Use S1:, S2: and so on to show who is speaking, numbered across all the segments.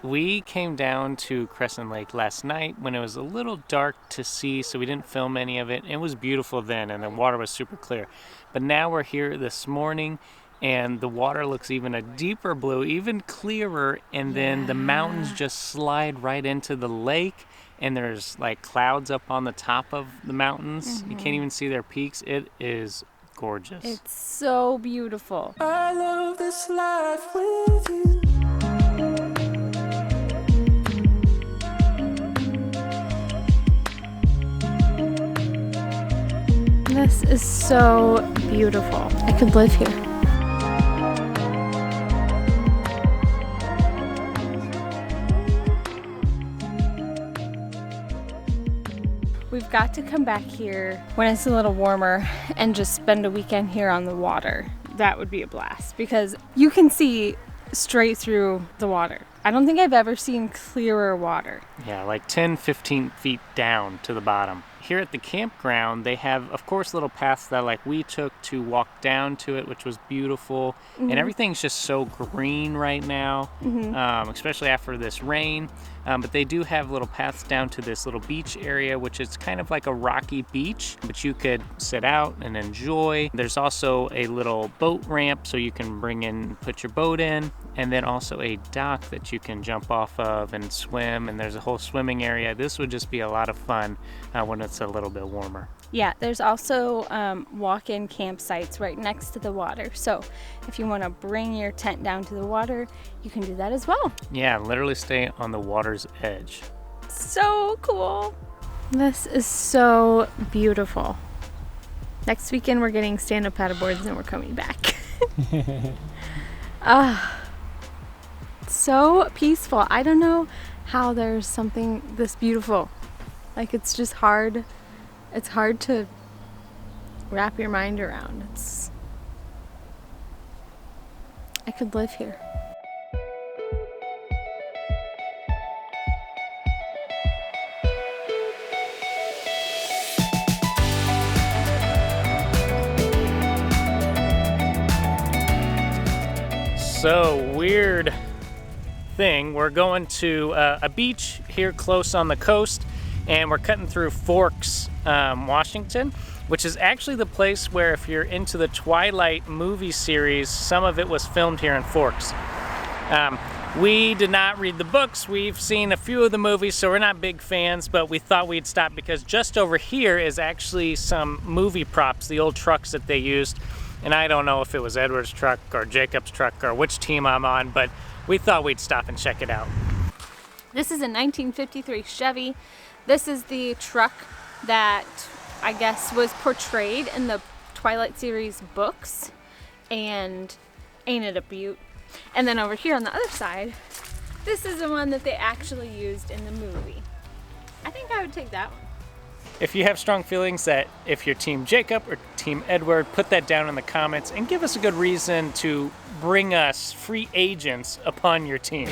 S1: We came down to Crescent Lake last night when it was a little dark to see, so we didn't film any of it. It was beautiful then, and the water was super clear. But now we're here this morning, and the water looks even a deeper blue, even clearer, and then the mountains just slide right into the lake, and there's like clouds up on the top of the mountains. You can't even see their peaks. It is gorgeous.
S2: It's so beautiful.
S3: I love this life with you.
S2: This is so beautiful. I could live here. We've got to come back here when it's a little warmer and just spend a weekend here on the water. That would be a blast because you can see straight through the water. I don't think I've ever seen clearer water.
S1: Yeah, like 10, 15 feet down to the bottom. Here at the campground, they have, of course, little paths that like we took to walk down to it, which was beautiful. And everything's just so green right now, especially after this rain. But they do have little paths down to this little beach area, which is kind of like a rocky beach, but you could sit out and enjoy. There's also a little boat ramp so you can put your boat in, and then also a dock that you can jump off of and swim, and there's a whole swimming area. This would just be a lot of fun when it's a little bit warmer.
S2: Yeah, there's also walk-in campsites right next to the water. So if you want to bring your tent down to the water, you can do that as well.
S1: Yeah, literally stay on the water's edge.
S2: So cool. This is so beautiful. Next weekend we're getting stand-up paddleboards and we're coming back. So peaceful. I don't know how there's something this beautiful. Like it's just hard. It's hard to wrap your mind around. I could live here.
S1: So weird thing. We're going to a beach here close on the coast, and we're cutting through Forks, Washington, which is actually the place where, if you're into the Twilight movie series, some of it was filmed here in Forks. We did not read the books. We've seen a few of the movies, so we're not big fans, but we thought we'd stop because just over here is actually some movie props, the old trucks that they used. And I don't know if it was Edward's truck or Jacob's truck or which team I'm on, but we thought we'd stop and check it out.
S2: This is a 1953 Chevy. This is the truck that I guess was portrayed in the Twilight series books, and ain't it a beaut? And then over here on the other side, this is the one that they actually used in the movie. I think I would take that one.
S1: If you have strong feelings that if you're Team Jacob or Team Edward, put that down in the comments and give us a good reason to bring us free agents upon your team.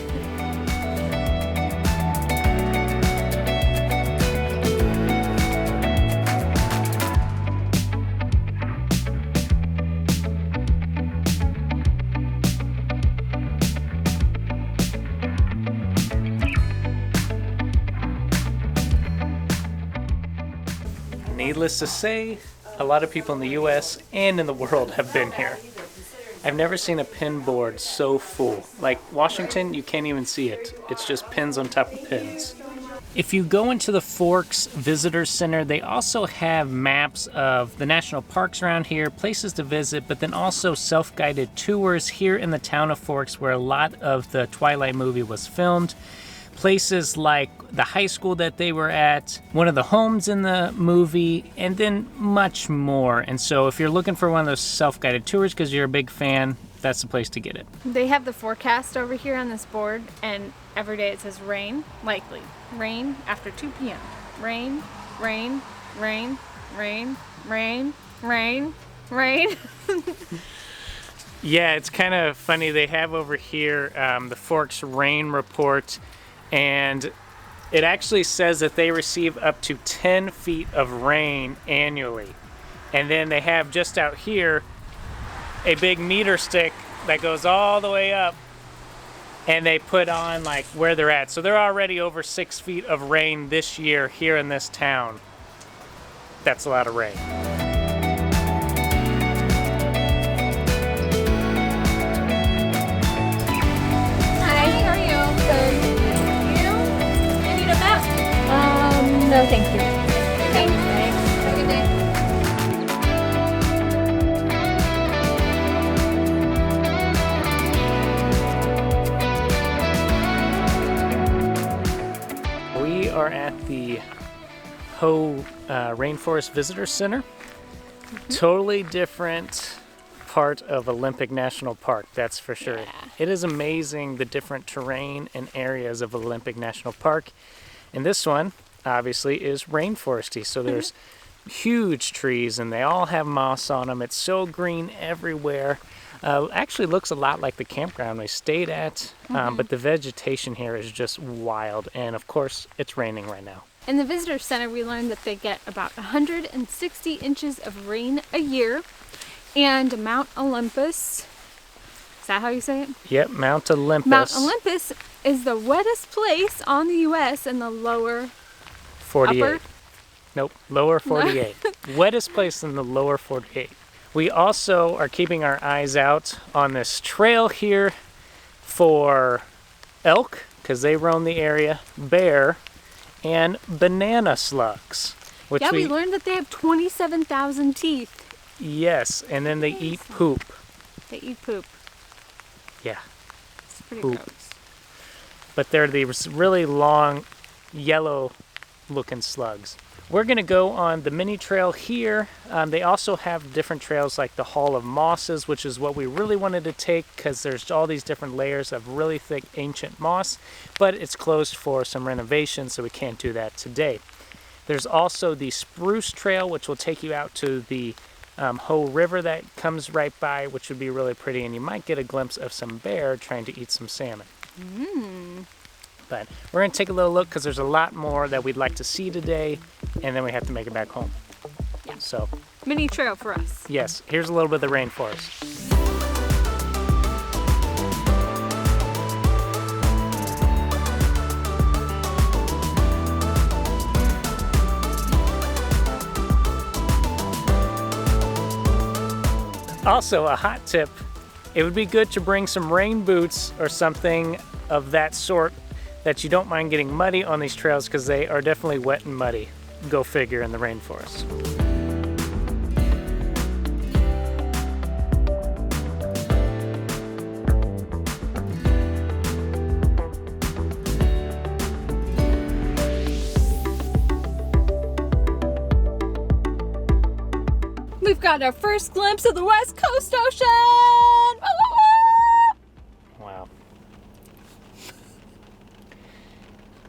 S1: Needless to say, a lot of people in the US and in the world have been here. I've never seen a pin board so full. Like Washington, you can't even see it. It's just pins on top of pins. If you go into the Forks Visitor Center, they also have maps of the national parks around here, places to visit, but then also self-guided tours here in the town of Forks, where a lot of the Twilight movie was filmed. Places like the high school that they were at, one of the homes in the movie, and then much more. And so if you're looking for one of those self-guided tours because you're a big fan, that's the place to get it.
S2: They have the forecast over here on this board, and every day it says rain, likely. Rain after 2 p.m. Rain, rain, rain, rain, rain, rain, rain.
S1: Yeah, it's kind of funny. They have over here the Forks rain report, and it actually says that they receive up to 10 feet of rain annually. And then they have just out here a big meter stick that goes all the way up and they put on like where they're at. So they're already over 6 feet of rain this year here in this town. That's a lot of rain.
S2: Hi, how are you? Good. You? I need a map.
S4: No, thank you.
S2: Thanks. Have a good day.
S1: We are at the Hoh Rainforest Visitor Center. Totally different part of Olympic National Park, that's for sure.
S2: Yeah.
S1: It is amazing the different terrain and areas of Olympic National Park. And this one, obviously, is rainforesty. So there's huge trees and they all have moss on them. It's so green everywhere. Actually looks a lot like the campground we stayed at, but the vegetation here is just wild. And of course, it's raining right now.
S2: In the visitor center, we learned that they get about 160 inches of rain a year. And Mount Olympus, is that how you say it?
S1: Yep, Mount Olympus.
S2: Mount Olympus is the wettest place on the U.S. in the lower
S1: 48.
S2: upper.
S1: Nope, lower 48. Wettest place in the lower 48. We also are keeping our eyes out on this trail here for elk, because they roam the area, bear, and banana slugs. Which
S2: Yeah, we learned that they have 27,000 teeth.
S1: Yes, and then they eat poop.
S2: They eat poop.
S1: Yeah,
S2: It's pretty
S1: Poop.
S2: gross.
S1: but they're these really long, yellow-looking slugs. We're gonna go on the mini trail here. They also have different trails like the Hall of Mosses, which is what we really wanted to take because there's all these different layers of really thick ancient moss, but it's closed for some renovation, so we can't do that today. There's also the Spruce Trail, which will take you out to the Hoh River that comes right by, which would be really pretty, and you might get a glimpse of some bear trying to eat some salmon. But we're going to take a little look because there's a lot more that we'd like to see today, and then we have to make it back home.
S2: Yeah.
S1: So,
S2: Mini trail for us.
S1: yes, here's a little bit of the rainforest. Also, a hot tip, it would be good to bring some rain boots or something of that sort that you don't mind getting muddy on these trails because they are definitely wet and muddy. Go figure in the rainforest.
S2: We've got our first glimpse of the West Coast Ocean! Woo, woo, woo!
S1: Wow.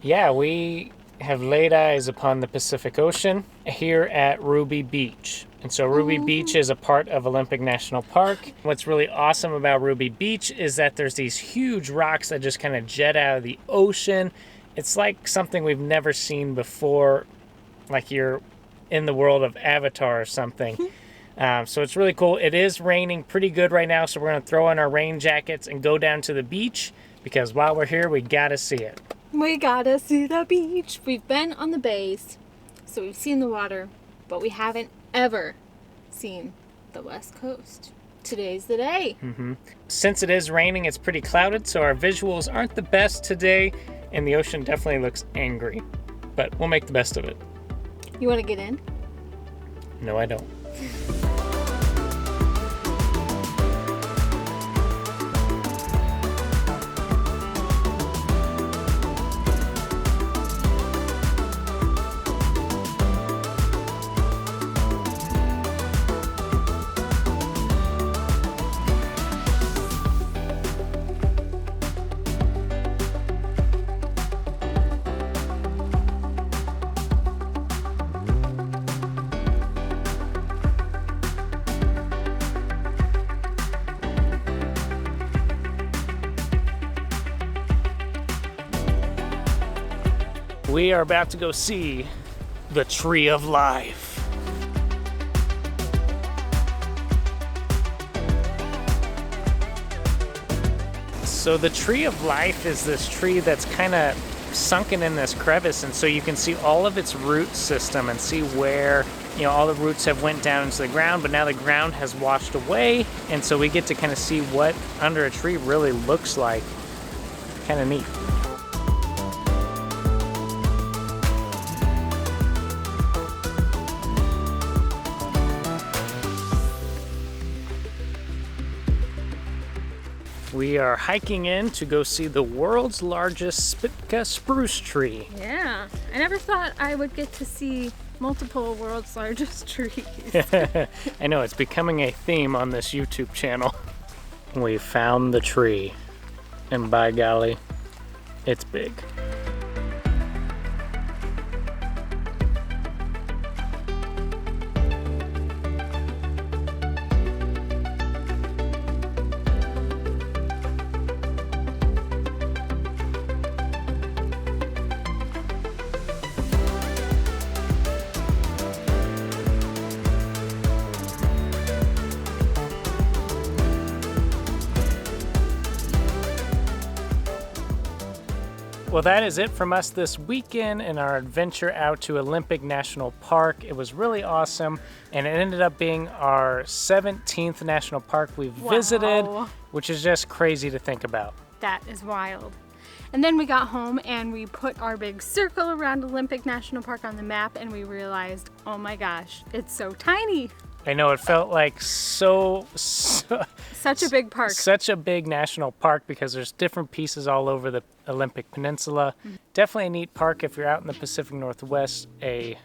S1: Yeah, we have laid eyes upon the Pacific Ocean here at Ruby Beach. And so Ruby Beach is a part of Olympic National Park. What's really awesome about Ruby Beach is that there's these huge rocks that just kind of jet out of the ocean. It's like something we've never seen before, like you're in the world of Avatar or something. So it's really cool. It is raining pretty good right now, so we're going to throw on our rain jackets and go down to the beach because while we're here, we got to see it.
S2: We gotta see the beach. We've been on the bays, so we've seen the water, but we haven't ever seen the West Coast. Today's the day.
S1: Since it is raining, it's pretty clouded, so our visuals aren't the best today, and the ocean definitely looks angry. But we'll make the best of it.
S2: You want to get in?
S1: No, I don't. We are about to go see the Tree of Life. So the tree of life is this tree that's kind of sunken in this crevice, and so you can see all of its root system and see where, you know, all the roots have went down into the ground, but now the ground has washed away, and so we get to kind of see what under a tree really looks like. Kind of neat. We are hiking in to go see the world's largest Spitka spruce tree.
S2: Yeah, I never thought I would get to see multiple world's largest trees.
S1: I know, it's becoming a theme on this YouTube channel. We found the tree, and by golly, it's big. Well, that is it from us this weekend in our adventure out to Olympic National Park. It was really awesome, and it ended up being our 17th national park we've visited, which is just crazy to think about.
S2: That is wild. And then we got home and we put our big circle around Olympic National Park on the map, and we realized, oh my gosh, it's so tiny.
S1: I know, it felt like such
S2: a big park.
S1: Such a big national park because there's different pieces all over the Olympic Peninsula. Mm-hmm. Definitely a neat park if you're out in the Pacific Northwest, a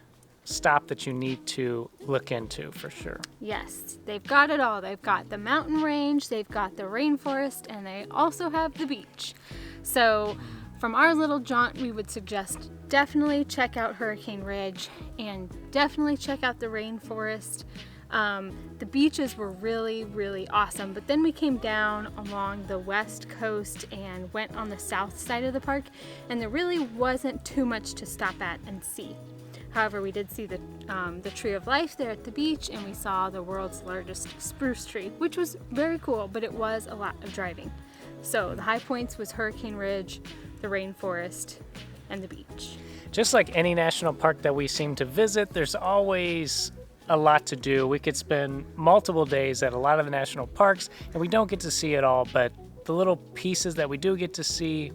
S1: stop that you need to look into for sure.
S2: Yes, they've got it all. They've got the mountain range, they've got the rainforest, and they also have the beach. So from our little jaunt, we would suggest definitely check out Hurricane Ridge and definitely check out the rainforest. The beaches were really, really awesome, but then we came down along the west coast and went on the south side of the park, and there really wasn't too much to stop at and see. However, we did see the Tree of Life there at the beach, and we saw the world's largest spruce tree, which was very cool, but it was a lot of driving. So the high points was Hurricane Ridge, the rainforest, and the beach.
S1: Just like any national park that we seem to visit, there's always a lot to do. We could spend multiple days at a lot of the national parks, and we don't get to see it all, but the little pieces that we do get to see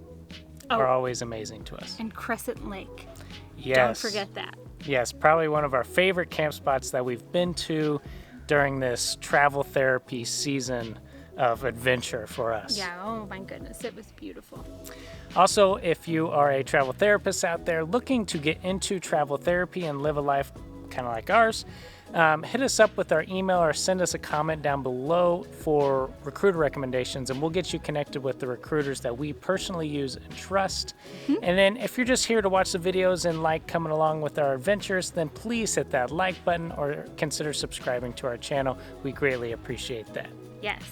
S1: are always amazing to us.
S2: And Crescent Lake.
S1: Yes.
S2: Don't forget that.
S1: Yes, probably one of our favorite camp spots that we've been to during this travel therapy season of adventure for us.
S2: Yeah, oh my goodness, it was beautiful.
S1: Also, if you are a travel therapist out there looking to get into travel therapy and live a life kind of like ours, hit us up with our email or send us a comment down below for recruiter recommendations, and we'll get you connected with the recruiters that we personally use and trust. Mm-hmm. And then if you're just here to watch the videos and like coming along with our adventures, then please hit that like button or consider subscribing to our channel. We greatly appreciate that.
S2: Yes.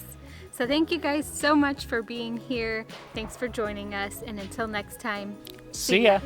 S2: So thank you guys so much for being here. Thanks for joining us, and until next time,
S1: see ya.